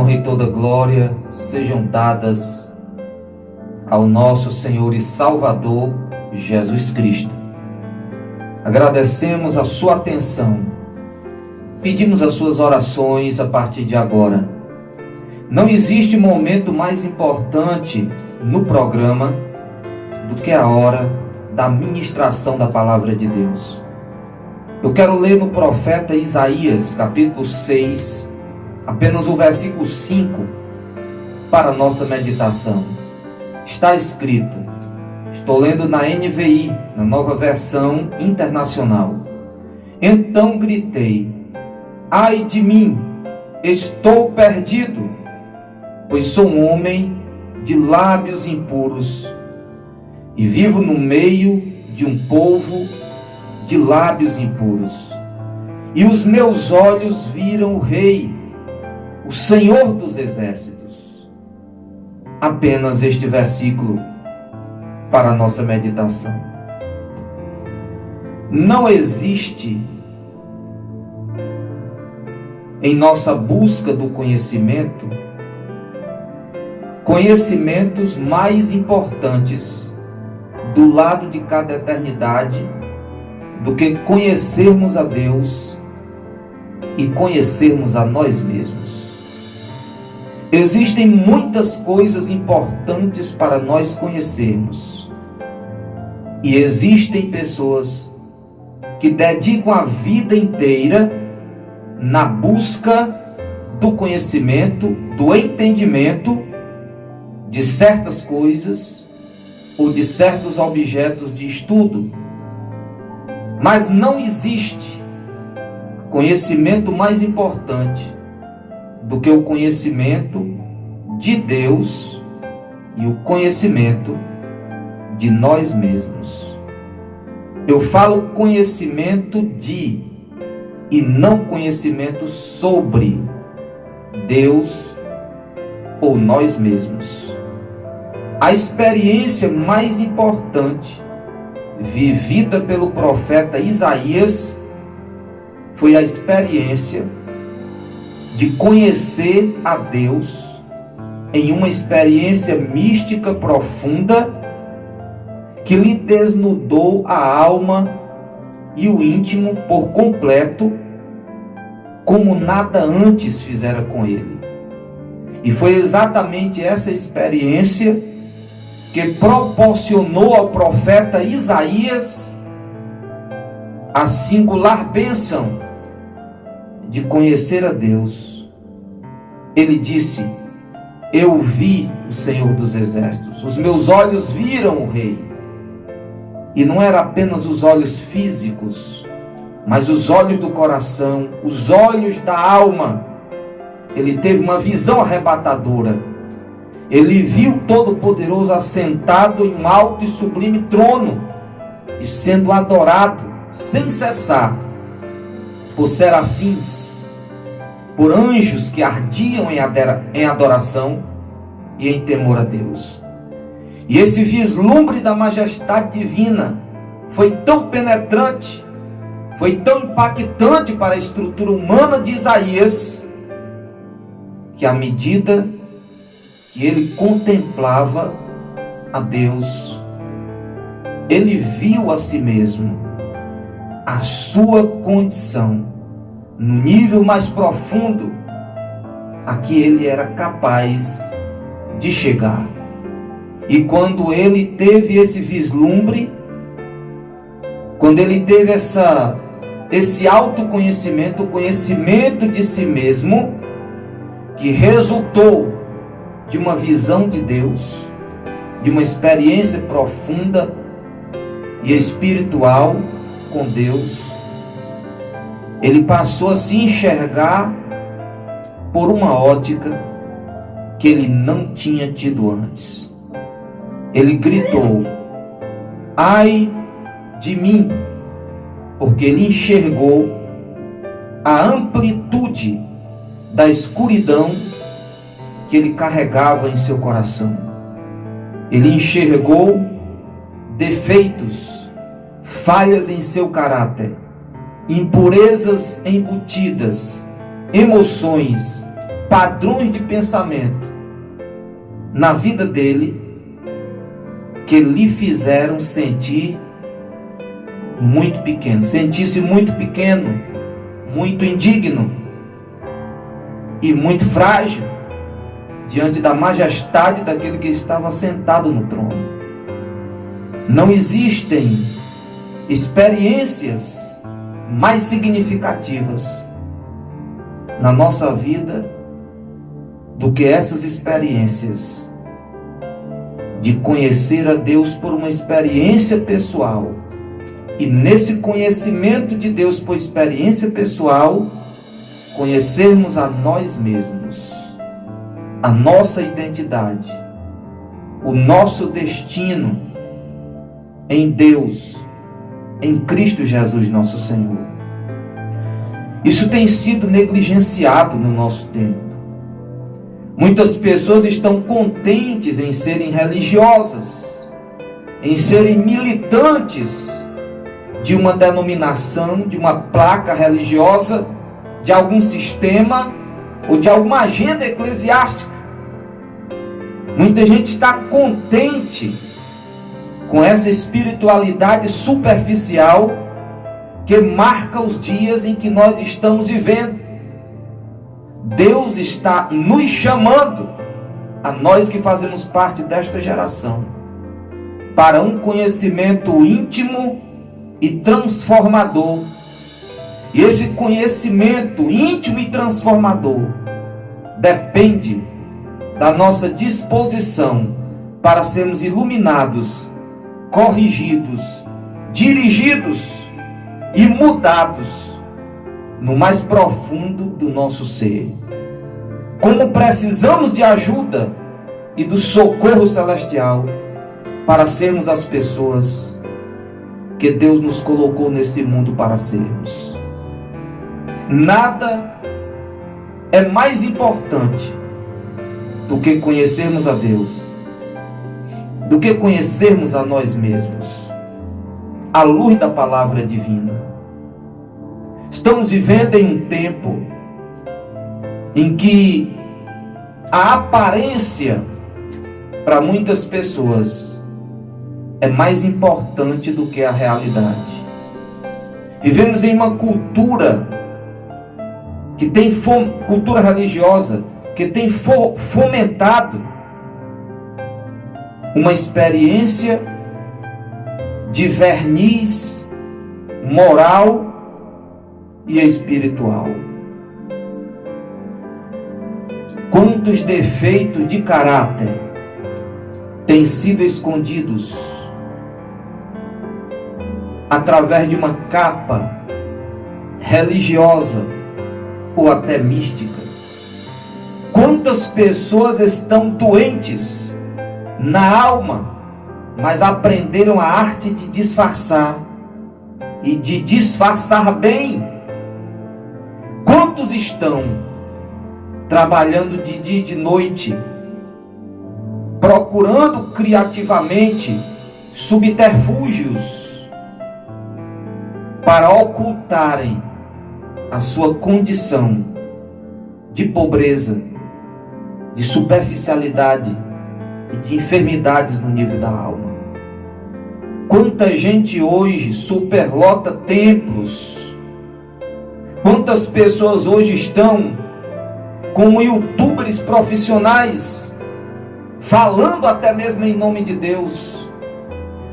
honra e toda glória sejam dadas ao nosso Senhor e Salvador Jesus Cristo. Agradecemos a sua atenção, pedimos as suas orações a partir de agora. Não existe momento mais importante no programa do que a hora da ministração da palavra de Deus. Eu quero ler no profeta Isaías, capítulo 6, apenas o versículo 5, para a nossa meditação. Está escrito, estou lendo na NVI, na nova versão internacional. Então gritei, ai de mim, estou perdido, pois sou um homem de lábios impuros e vivo no meio de um povo de lábios impuros. E os meus olhos viram o Rei, o Senhor dos Exércitos. Apenas este versículo para a nossa meditação. Não existe em nossa busca do conhecimentos mais importantes do lado de cada eternidade do que conhecermos a Deus e conhecermos a nós mesmos. Existem muitas coisas importantes para nós conhecermos, e existem pessoas que dedicam a vida inteira na busca do conhecimento, do entendimento de certas coisas ou de certos objetos de estudo. Mas não existe conhecimento mais importante do que o conhecimento de Deus e o conhecimento de nós mesmos. Eu falo conhecimento de e não conhecimento sobre Deus ou nós mesmos. A experiência mais importante vivida pelo profeta Isaías foi a experiência de conhecer a Deus em uma experiência mística profunda que lhe desnudou a alma e o íntimo por completo, como nada antes fizera com ele. E foi exatamente essa experiência que proporcionou ao profeta Isaías a singular bênção de conhecer a Deus. Ele disse, eu vi o Senhor dos Exércitos, os meus olhos viram o Rei. E não era apenas os olhos físicos, mas os olhos do coração, os olhos da alma. Ele teve uma visão arrebatadora. Ele viu o Todo-Poderoso assentado em um alto e sublime trono e sendo adorado sem cessar por serafins, por anjos que ardiam em adoração e em temor a Deus. E esse vislumbre da majestade divina foi tão penetrante, foi tão impactante para a estrutura humana de Isaías, que à medida que ele contemplava a Deus, ele viu a si mesmo, a sua condição, no nível mais profundo a que ele era capaz de chegar. E quando ele teve esse vislumbre, quando ele teve esse autoconhecimento, o conhecimento de si mesmo, que resultou de uma visão de Deus, de uma experiência profunda e espiritual com Deus, ele passou a se enxergar por uma ótica que ele não tinha tido antes. Ele gritou, ai de mim, porque ele enxergou a amplitude da escuridão que ele carregava em seu coração. Ele enxergou defeitos, falhas em seu caráter, impurezas embutidas, emoções padrões de pensamento na vida dele que lhe fizeram sentir muito pequeno, sentir-se muito pequeno, muito indigno e muito frágil diante da majestade daquele que estava sentado no trono. Não existem experiências mais significativas na nossa vida do que essas experiências de conhecer a Deus por uma experiência pessoal, e nesse conhecimento de Deus por experiência pessoal, conhecermos a nós mesmos, a nossa identidade, o nosso destino em Deus, em Cristo Jesus nosso Senhor. Isso tem sido negligenciado no nosso tempo. Muitas pessoas estão contentes em serem religiosas, em serem militantes de uma denominação, de uma placa religiosa, de algum sistema ou de alguma agenda eclesiástica. Muita gente está contente com essa espiritualidade superficial que marca os dias em que nós estamos vivendo. Deus está nos chamando, a nós que fazemos parte desta geração, para um conhecimento íntimo e transformador. E esse conhecimento íntimo e transformador depende da nossa disposição para sermos iluminados, corrigidos, dirigidos e mudados no mais profundo do nosso ser. Como precisamos de ajuda e do socorro celestial para sermos as pessoas que Deus nos colocou nesse mundo para sermos. Nada é mais importante do que conhecermos a Deus, do que conhecermos a nós mesmos, à luz da palavra divina. Estamos vivendo em um tempo em que a aparência para muitas pessoas é mais importante do que a realidade. Vivemos em uma cultura que tem cultura religiosa, que tem fomentado uma experiência de verniz moral e espiritual. Quantos defeitos de caráter têm sido escondidos através de uma capa religiosa ou até mística? Quantas pessoas estão doentes na alma, mas aprenderam a arte de disfarçar, e de disfarçar bem? Quantos estão trabalhando de dia e de noite, procurando criativamente subterfúgios para ocultarem a sua condição de pobreza, de superficialidade e de enfermidades no nível da alma? Quanta gente hoje superlota templos. Quantas pessoas hoje estão como youtubers profissionais, falando até mesmo em nome de Deus.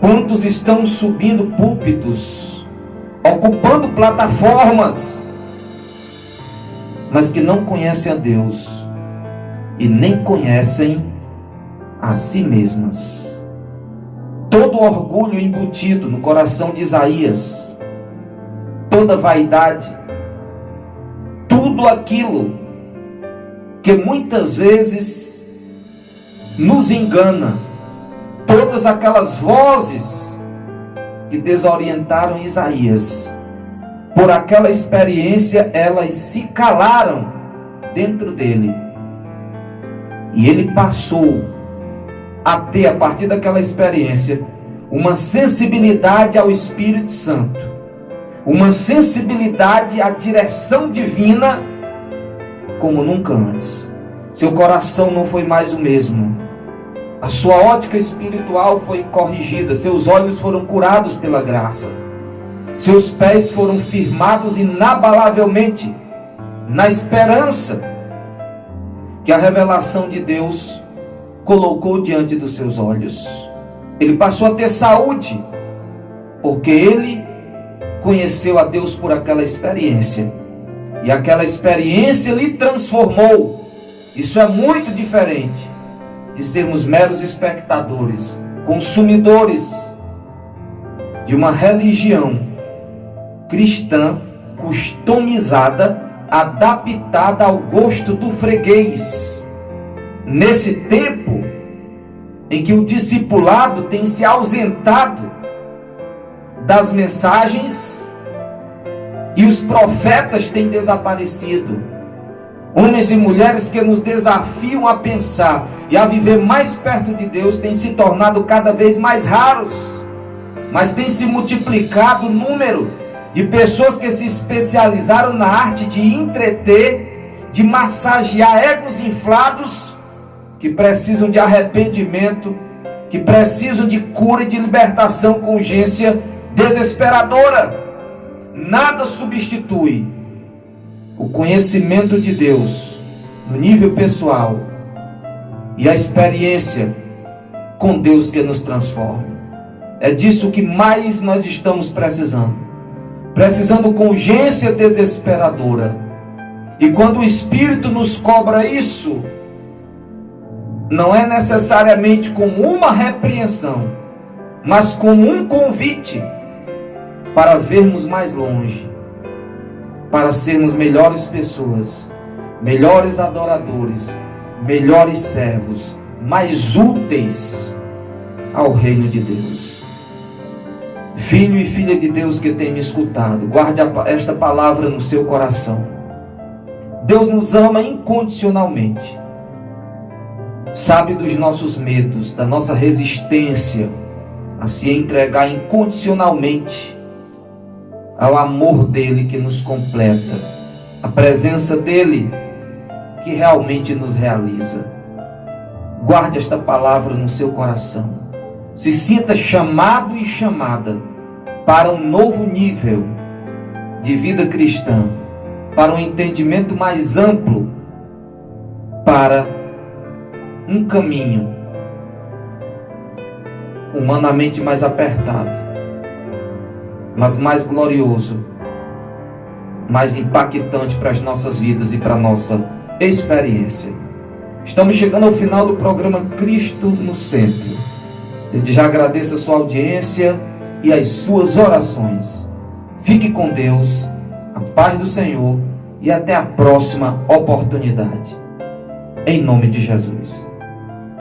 Quantos estão subindo púlpitos, ocupando plataformas, mas que não conhecem a Deus e nem conhecem a si mesmas. Todo orgulho embutido no coração de Isaías, toda vaidade, tudo aquilo que muitas vezes nos engana, todas aquelas vozes que desorientaram Isaías, por aquela experiência, elas se calaram dentro dele, e ele passou a ter, a partir daquela experiência, uma sensibilidade ao Espírito Santo, uma sensibilidade à direção divina, como nunca antes. Seu coração não foi mais o mesmo. A sua ótica espiritual foi corrigida. Seus olhos foram curados pela graça. Seus pés foram firmados inabalavelmente na esperança que a revelação de Deus colocou diante dos seus olhos. Ele passou a ter saúde, porque ele conheceu a Deus por aquela experiência. E aquela experiência lhe transformou. Isso é muito diferente de sermos meros espectadores, consumidores de uma religião cristã customizada, adaptada ao gosto do freguês. Nesse tempo em que o discipulado tem se ausentado das mensagens e os profetas têm desaparecido, homens e mulheres que nos desafiam a pensar e a viver mais perto de Deus têm se tornado cada vez mais raros, mas tem se multiplicado o número de pessoas que se especializaram na arte de entreter, de massagear egos inflados, que precisam de arrependimento, que precisam de cura e de libertação com urgência desesperadora. Nada substitui o conhecimento de Deus no nível pessoal e a experiência com Deus que nos transforma. É disso que mais nós estamos precisando com urgência desesperadora. E quando o Espírito nos cobra isso, não é necessariamente como uma repreensão, mas como um convite para vermos mais longe, para sermos melhores pessoas, melhores adoradores, melhores servos, mais úteis ao reino de Deus. Filho e filha de Deus que tem me escutado, guarde esta palavra no seu coração. Deus nos ama incondicionalmente. Sabe dos nossos medos, da nossa resistência a se entregar incondicionalmente ao amor dele que nos completa, a presença dele que realmente nos realiza. Guarde esta palavra no seu coração. Se sinta chamado e chamada para um novo nível de vida cristã, para um entendimento mais amplo, para um caminho humanamente mais apertado, mas mais glorioso, mais impactante para as nossas vidas e para a nossa experiência. Estamos chegando ao final do programa Cristo no Centro. Eu já agradeço a sua audiência e as suas orações. Fique com Deus, a paz do Senhor e até a próxima oportunidade. Em nome de Jesus.